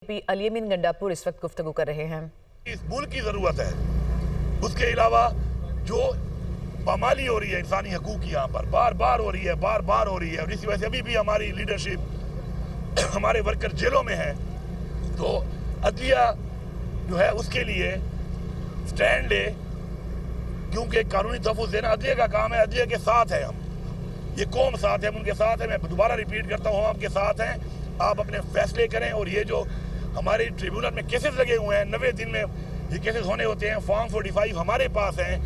अली अमीन गंडापुर इस वक्त गुफ्तगू कर रहे हैं। इस मुल्क की ज़रूरत है, उसके अलावा जो पामाली हो रही है इंसानी हकूक़ की यहाँ पर बार बार हो रही है, बार बार हो रही है, और इसी वजह से अभी भी हमारी लीडरशिप हमारे वर्कर जेलों में है। तो अदलिया जो है उसके लिए स्टैंड ले, क्योंकि कानूनी तहफ़्फ़ुज़ देना अदलिया का काम है। अदलिया के साथ है हम, ये कौम साथ है, हम उनके साथ हैं। मैं दोबारा रिपीट करता हूँ, हम आपके साथ हैं। आप अपने फैसले करें। और ये जो हमारे ट्रिब्यूनल में केसेस लगे हुए हैं, 90 दिन में ये केसेस होने होते हैं। फॉर्म 45 हमारे पास हैं,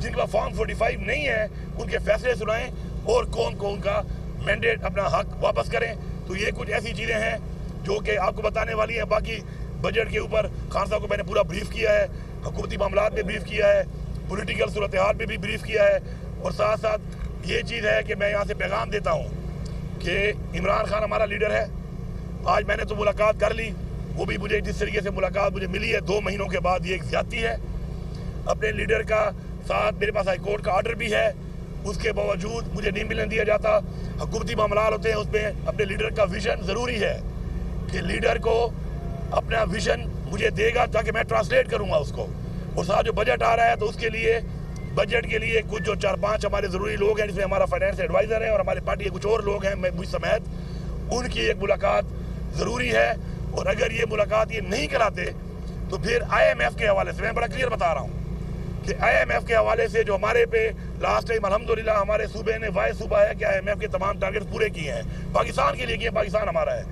जिनके पास फॉर्म 45 नहीं है उनके फैसले सुनाएं और कौन को उनका मैंडेट, अपना हक वापस करें। तो ये कुछ ऐसी चीज़ें हैं जो कि आपको बताने वाली हैं। बाकी बजट के ऊपर खान साहब को मैंने पूरा ब्रीफ किया है, हुकूमती मामलात में ब्रीफ किया है, पॉलिटिकल सूरत हाल में भी ब्रीफ किया है। और साथ साथ ये चीज़ है कि मैं यहाँ से पैगाम देता हूँ कि इमरान खान हमारा लीडर है। आज मैंने तो मुलाकात कर ली, वो भी मुझे जिस तरीके से मुलाकात मुझे मिली है 2 महीनों के बाद, ये एक ज़्यादती है। अपने लीडर का साथ मेरे पास हाई कोर्ट का ऑर्डर भी है, उसके बावजूद मुझे नहीं मिलने दिया जाता। हुकूमती मामला होते हैं, उसमें अपने लीडर का विज़न ज़रूरी है कि लीडर को अपना विज़न मुझे देगा ताकि मैं ट्रांसलेट करूँगा उसको। और साथ जो बजट आ रहा है तो उसके लिए बजट के लिए कुछ जो 4-5 हमारे ज़रूरी लोग हैं, जिसमें हमारा फाइनेंस एडवाइज़र है और हमारी पार्टी के कुछ और लोग हैं, मैं मुझ समेत, उनकी एक मुलाकात ज़रूरी है। और अगर ये मुलाकात ये नहीं कराते तो फिर IMF के हवाले से मैं बड़ा क्लियर बता रहा हूँ कि IMF के हवाले से जो हमारे पे लास्ट टाइम अल्हम्दुलिल्लाह हमारे सूबे ने वाय सूबा है कि IMF के तमाम टारगेट पूरे किए हैं, पाकिस्तान के लिए किए, पाकिस्तान हमारा है।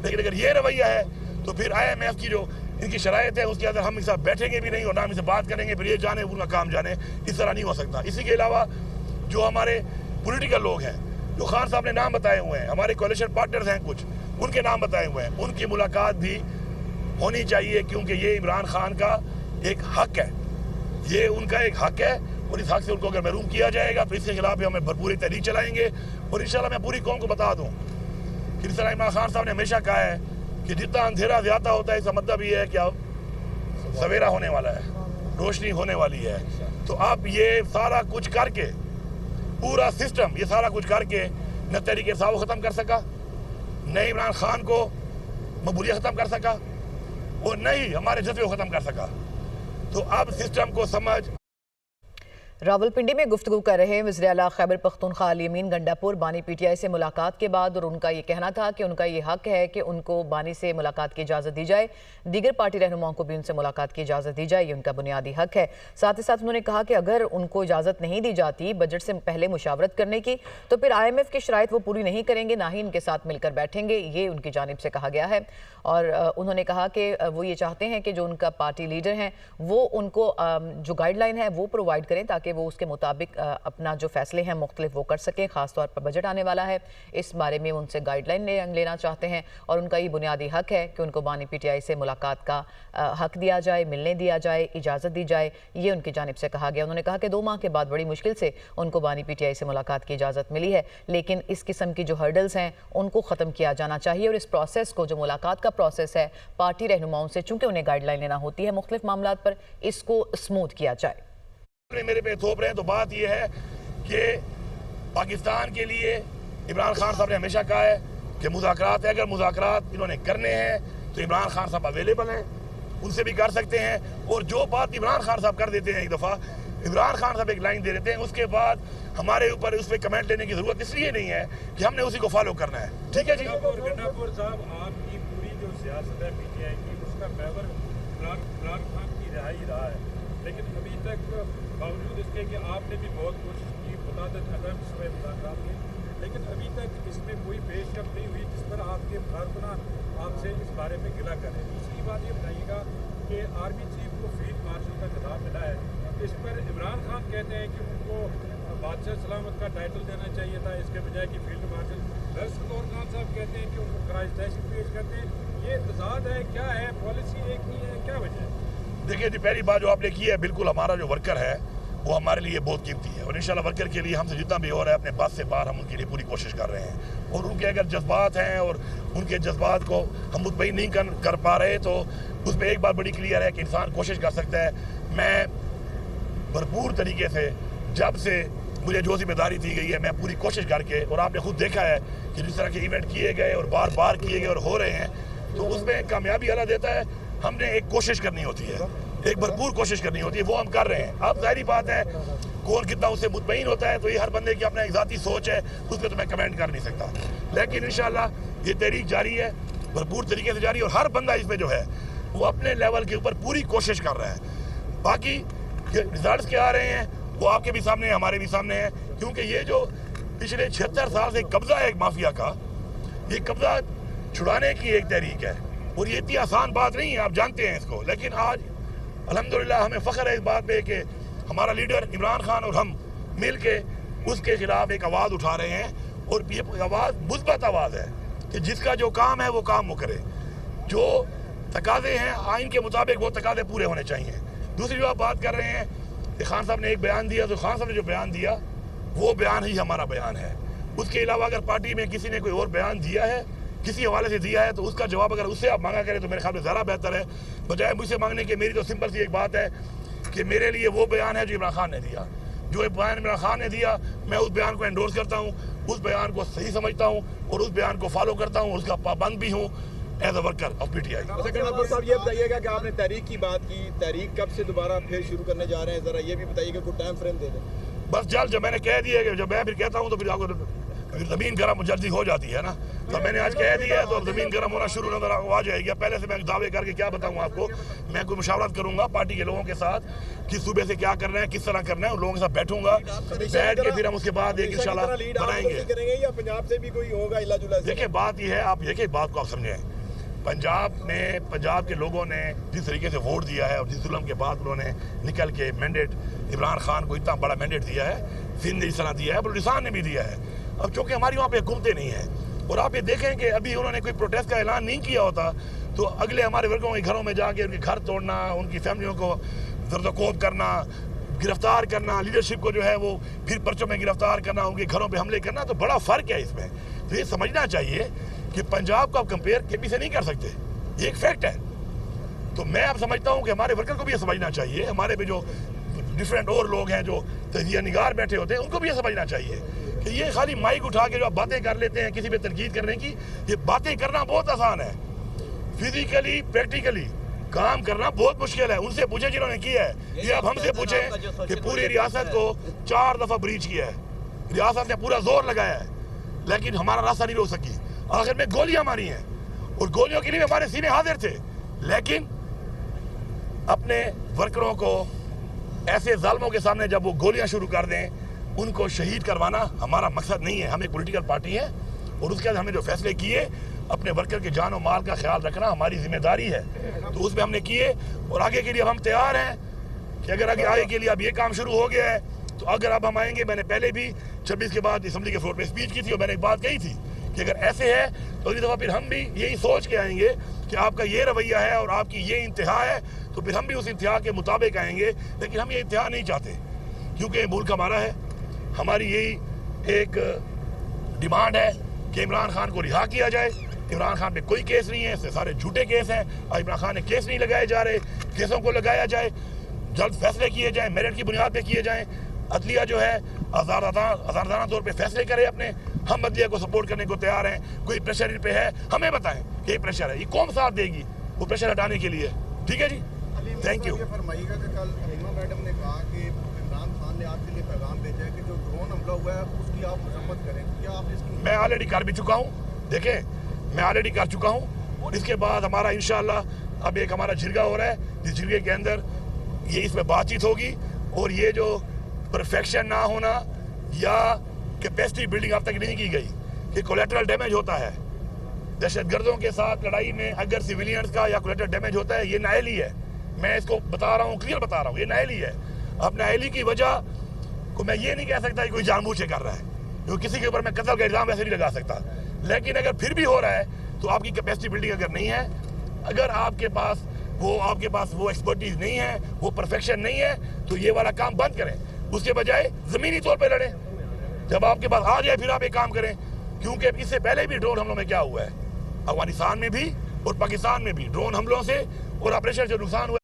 लेकिन अगर ये रवैया है तो फिर IMF की जो इनकी शराइत है उसके अंदर हम इनसे बैठेंगे भी नहीं और ना हम इनसे बात करेंगे, फिर ये जाने उनका काम जाने। इस तरह नहीं हो सकता। इसी के अलावा जो हमारे पॉलिटिकल लोग हैं, जो खान साहब ने नाम बताए हुए हैं, हमारे कोalition पार्टनर्स हैं कुछ, उनके नाम बताए हुए हैं, उनकी मुलाकात भी होनी चाहिए, क्योंकि ये इमरान खान का एक हक है, ये उनका एक हक है। और इस हक से उनको अगर महरूम किया जाएगा तो इसके खिलाफ भी हमें भरपूरी तहरीक चलाएंगे। और इंशाल्लाह मैं पूरी कौम को बता दूँ कि जिस तरह इमरान खान साहब ने हमेशा कहा है कि जितना अंधेरा ज़्यादा होता है, इसका मतलब ये है कि अब सवेरा होने वाला है, रोशनी होने वाली है। तो अब ये सारा कुछ करके, पूरा सिस्टम ये सारा कुछ करके न तहरीक इंसाफ को ख़त्म कर सका, न इमरान खान को मकबूलियत ख़त्म कर सका, और न ही हमारे जज्बे को ख़त्म कर सका। तो अब सिस्टम को समझ। रावलपिंडी में गुफ्तगू कर रहे हैं वज़ीर आला खैबर पख्तूनख्वा अली अमीन गंडापुर बानी PTI से मुलाकात के बाद, और उनका ये कहना था कि उनका ये हक है कि उनको बानी से मुलाकात की इजाज़त दी जाए, दीगर पार्टी रहनुमाओं को भी उनसे मुलाकात की इजाज़त दी जाए, ये उनका बुनियादी हक है। साथ ही साथ उन्होंने कहा कि अगर उनको इजाज़त नहीं दी जाती बजट से पहले मुशावरत करने की तो फिर IMF की शराइत वो पूरी नहीं करेंगे, ना ही इनके साथ मिलकर बैठेंगे, ये उनकी जानिब से कहा गया है। और उन्होंने कहा कि वो ये चाहते हैं कि जो उनका पार्टी लीडर हैं वो उनको जो गाइडलाइन है वो प्रोवाइड करें ताकि वो उसके मुताबिक अपना जो फैसले हैं मुख्तलिफ वो कर सकें। ख़ासतौर पर बजट आने वाला है, इस बारे में उनसे गाइडलाइन लेना चाहते हैं, और उनका ये बुनियादी हक है कि उनको बानी PTI से मुलाकात का हक दिया जाए, मिलने दिया जाए, इजाज़त दी जाए, ये उनकी जानिब से कहा गया। उन्होंने कहा कि 2 माह के बाद बड़ी मुश्किल से उनको बानी PTI से मुलाकात की इजाज़त मिली है, लेकिन इस किस्म की जो हर्डल्स हैं उनको ख़त्म किया जाना चाहिए। और इस प्रोसेस को, जो मुलाकात का प्रोसेस है पार्टी रहनुमाओं से, चूँकि उन्हें गाइडलाइन लेना होती है मुख्तलिफ मामलात पर, इसको स्मूथ किया जाए। मेरे पे थोप रहे हैं तो बात यह है कि पाकिस्तान के लिए इमरान खान साहब ने हमेशा कहा है कि मुज़ाकरात है, अगर मुज़ाकरात इन्होंने करने हैं तो इमरान खान साहब अवेलेबल हैं, उनसे भी कर सकते हैं। और जो बात इमरान खान साहब कर देते हैं, एक दफ़ा इमरान खान साहब एक लाइन दे देते हैं, उसके बाद हमारे ऊपर उस पर कमेंट लेने की ज़रूरत इसलिए नहीं है कि हमने उसी को फॉलो करना है। ठीक है जी। गंडापुर साहब, आपकी पूरी जो सियासत है PTI की, उसका महवर इमरान खान की रिहाई रहा है, लेकिन अभी तक बावजूद इसके कि आपने भी बहुत कोशिश की, मुतादिद अटेम्प्ट्स हुए मुलाकात के, लेकिन अभी तक इसमें कोई पेशकश नहीं हुई जिस पर आपके कारकुनान आपसे इस बारे में गिला करें। दूसरी बात ये बताइएगा कि आर्मी चीफ को फील्ड मार्शल का खिताब मिला है, इस पर इमरान खान कहते हैं कि उनको बादशाह सलामत का टाइटल देना चाहिए था इसके बजाय कि फील्ड मार्शल। गौर खान साहब कहते हैं कि उनको खराज तहसील पेश करते हैं। ये तजाद है, क्या है, पॉलिसी एक नहीं है, क्या वजह है? देखिए जी, पहली बात जो आपने की है, बिल्कुल हमारा जो वर्कर है वो हमारे लिए बहुत कीमती है, और इंशाल्लाह वर्कर के लिए हमसे जितना भी हो रहा है अपने बात से बाहर हम उनके लिए पूरी कोशिश कर रहे हैं। और उनके अगर जज्बात हैं और उनके जज्बात को हम मुतमईन नहीं कर पा रहे तो उस पर एक बात बड़ी क्लियर है कि इंसान कोशिश कर सकता है। मैं भरपूर तरीके से, जब से मुझे जो जिम्मेदारी दी गई है, मैं पूरी कोशिश करके, और आपने खुद देखा है कि जिस तरह के इवेंट किए गए और बार बार किए गए और हो रहे हैं, تو اس میں کامیابی اللہ دیتا ہے. ہم نے ایک کوشش کرنی ہوتی ہے, ایک بھرپور کوشش کرنی ہوتی ہے, وہ ہم کر رہے ہیں. اب ظاہری بات ہے کون کتنا اس سے مطمئن ہوتا ہے تو یہ ہر بندے کی اپنا ایک ذاتی سوچ ہے, اس پہ تو میں کمنٹ کر نہیں سکتا. لیکن انشاءاللہ یہ تحریک جاری ہے, بھرپور طریقے سے جاری ہے, اور ہر بندہ اس میں جو ہے وہ اپنے لیول کے اوپر پوری کوشش کر رہا ہے. باقی رزلٹس کیا آ رہے ہیں وہ آپ کے بھی سامنے ہیں, ہمارے بھی سامنے ہیں, کیونکہ یہ جو پچھلے 76 سال سے قبضہ ہے ایک مافیا کا, یہ قبضہ چھڑانے کی ایک تحریک ہے, اور یہ اتنی آسان بات نہیں ہے, آپ جانتے ہیں اس کو. لیکن آج الحمدللہ ہمیں فخر ہے اس بات پہ کہ ہمارا لیڈر عمران خان اور ہم مل کے اس کے خلاف ایک آواز اٹھا رہے ہیں, اور یہ آواز مثبت آواز ہے کہ جس کا جو کام ہے وہ کام وہ کرے. جو تقاضے ہیں آئین کے مطابق وہ تقاضے پورے ہونے چاہیے. دوسری جو آپ بات کر رہے ہیں کہ خان صاحب نے ایک بیان دیا, تو خان صاحب نے جو بیان دیا وہ بیان ہی ہمارا بیان ہے. اس کے علاوہ اگر پارٹی میں کسی نے کوئی اور بیان دیا ہے, کسی حوالے سے دیا ہے, تو اس کا جواب اگر اس سے آپ مانگا کریں تو میرے خیال میں زیادہ بہتر ہے, بجائے مجھ سے مانگنے کے. میری تو سمپل سی ایک بات ہے کہ میرے لیے وہ بیان ہے جو عمران خان نے دیا. جو بیان عمران خان نے دیا میں اس بیان کو انڈورس کرتا ہوں, اس بیان کو صحیح سمجھتا ہوں, اور اس بیان کو فالو کرتا ہوں, اس کا پابند بھی ہوں as a worker of P T I. صاحب یہ بتائیے گا کہ آپ نے تحریک کی بات کی, تحریک کب سے دوبارہ پھر شروع کرنے جا رہے ہیں, ذرا یہ بھی بتائیے کہ کوئی ٹائم فریم دے دیں. بس جلد, جب میں نے کہہ دیا کہ جب میں پھر کہتا ہوں تو پھر آپ کو زمین گرم جلدی ہو جاتی ہے نا, تو میں نے آج کہہ دیا ہے تو اب زمین گرم ہونا شروع نظر آ جائے گی. پہلے سے میں دعوے کر کے کیا بتاؤں آپ کو, میں کوئی مشاورت کروں گا پارٹی کے لوگوں کے ساتھ کہ صوبے سے کیا کرنا ہے, کس طرح کرنا ہے, ان لوگوں کے ساتھ بیٹھوں گا, بیٹھ کے پھر ہم اس کے بعد ایک انشاءاللہ بنائیں گے. یا پنجاب سے بھی کوئی ہوگا الا جلا؟ دیکھیں بات یہ ہے, آپ ایک بات کو آپ سمجھیں, پنجاب کے لوگوں نے جس طریقے سے ووٹ دیا ہے اور جس ظلم کے بعد انہوں نے نکل کے مینڈیٹ عمران خان کو اتنا بڑا مینڈیٹ دیا ہے, سندھ نے اس طرح دیا ہے, بلوچستان نے بھی دیا ہے. اب چونکہ ہماری وہاں پہ حکومتیں نہیں ہیں, اور آپ یہ دیکھیں کہ ابھی انہوں نے کوئی پروٹیسٹ کا اعلان نہیں کیا ہوتا تو اگلے ہمارے ورکروں کے گھروں میں جا کے ان کے گھر توڑنا, ان کی فیملیوں کو زرد و کوب کرنا, گرفتار کرنا, لیڈرشپ کو جو ہے وہ پھر پرچوں میں گرفتار کرنا, ان کے گھروں پہ حملے کرنا, تو بڑا فرق ہے اس میں. تو یہ سمجھنا چاہیے کہ پنجاب کو آپ کمپیئر کے پی سے نہیں کر سکتے, یہ ایک فیکٹ ہے. تو میں اب سمجھتا ہوں کہ ہمارے ورکر کو بھی یہ سمجھنا چاہیے, ہمارے پہ جو ڈفرینٹ اور لوگ ہیں جو تجزیہ نگار بیٹھے ہوتے ہیں ان کو بھی یہ سمجھنا چاہیے کہ یہ خالی مائک اٹھا کے جو آپ باتیں کر لیتے ہیں کسی پہ تنقید کرنے کی, یہ باتیں کرنا بہت آسان ہے, فزیکلی پریکٹیکلی کام کرنا بہت مشکل ہے. ان سے پوچھیں جنہوں نے کیا ہے, یہ اب ہم سے پوچھیں کہ پوری ریاست کو 4 دفعہ بریچ کیا ہے, ریاست نے پورا زور لگایا ہے, لیکن ہمارا راستہ نہیں روک سکی. آخر میں گولیاں ماری ہیں, اور گولیوں کے لیے ہمارے سینے حاضر تھے, لیکن اپنے ورکروں کو ایسے ظالموں کے سامنے جب وہ گولیاں شروع کر دیں, ان کو شہید کروانا ہمارا مقصد نہیں ہے. ہم ایک پولیٹیکل پارٹی ہے, اور اس کے بعد ہم نے جو فیصلے کیے اپنے ورکر کے جان و مال کا خیال رکھنا ہماری ذمہ داری ہے, تو اس میں ہم نے کیے. اور آگے کے لیے اب ہم تیار ہیں کہ اگر آگے کے لیے اب یہ کام شروع ہو گیا ہے تو اگر اب ہم آئیں گے, میں نے پہلے بھی 26 کے بعد اسمبلی کے فلور پہ اسپیچ کی تھی, اور میں نے ایک بات کہی تھی کہ اگر ایسے ہے تو اگلی دفعہ پھر ہم بھی یہی سوچ کے آئیں گے کہ آپ کا یہ رویہ ہے اور آپ کی یہ انتہا ہے, تو پھر ہم بھی اس انتہا کے مطابق آئیں گے. لیکن ہم یہ انتہا نہیں چاہتے, کیونکہ یہ ملک ہمارا ہے. ہماری یہی ایک ڈیمانڈ ہے کہ عمران خان کو رہا کیا جائے. عمران خان پہ کوئی کیس نہیں ہے, اس سے سارے جھوٹے کیس ہیں. عمران خان نے کیس نہیں لگائے جا رہے, کیسوں کو لگایا جائے, جلد فیصلے کیے جائیں, میرٹ کی بنیاد پہ کیے جائیں. عدلیہ جو ہے آزادانہ طور پہ فیصلے کرے اپنے, ہم عدلیہ کو سپورٹ کرنے کو تیار ہیں. کوئی پریشر ان پہ ہے ہمیں بتائیں کہ یہ پریشر ہے, یہ قوم ساتھ دے گی وہ پریشر ہٹانے کے لیے. ٹھیک ہے جی, تھینک یو. فرمائیے گا کہ کل حلیمہ میڈم نے کہا کہ عمران خان نے آپ کے لیے پیغام بھیجا ہے کہ جو ڈرون حملہ ہوا ہے اس کی آپ مذمت کریں, کیا آپ اس کی؟ میں آلریڈی کر بھی چکا ہوں, دیکھیں میں آلریڈی کر چکا ہوں, اور اس کے بعد ہمارا انشاءاللہ اب ایک ہمارا جرگہ ہو رہا ہے, جس جرگے کے اندر یہ اس میں بات چیت ہوگی. اور یہ جو پرفیکشن نہ ہونا یا کیپیسٹی بلڈنگ اب تک نہیں کی گئی, کہ کولیٹرل ڈیمیج ہوتا ہے دہشت گردوں کے ساتھ لڑائی میں, اگر سویلینز کا یا کولیٹرل ڈیمیج ہوتا ہے, یہ نااہلی ہے. میں اس کو بتا رہا ہوں, کلیئر بتا رہا ہوں, یہ نااہلی ہے. اب نااہلی کی وجہ کو میں یہ نہیں کہہ سکتا کہ کوئی جان بوجھ کے کر رہا ہے, کیونکہ کسی کے اوپر میں قتل کا الزام ویسے نہیں لگا سکتا. لیکن اگر پھر بھی ہو رہا ہے تو آپ کی کیپیسٹی بلڈنگ اگر نہیں ہے, اگر آپ کے پاس وہ ایکسپرٹیز نہیں ہے, وہ پرفیکشن نہیں ہے, تو یہ والا کام بند کریں. اس کے بجائے زمینی طور پہ لڑیں. جب آپ کے پاس آ جائے پھر آپ ایک کام کریں, کیونکہ اس سے پہلے بھی ڈرون حملوں میں کیا ہوا ہے, افغانستان میں بھی اور پاکستان میں بھی ڈرون حملوں سے اور آپریشن سے نقصان ہوا.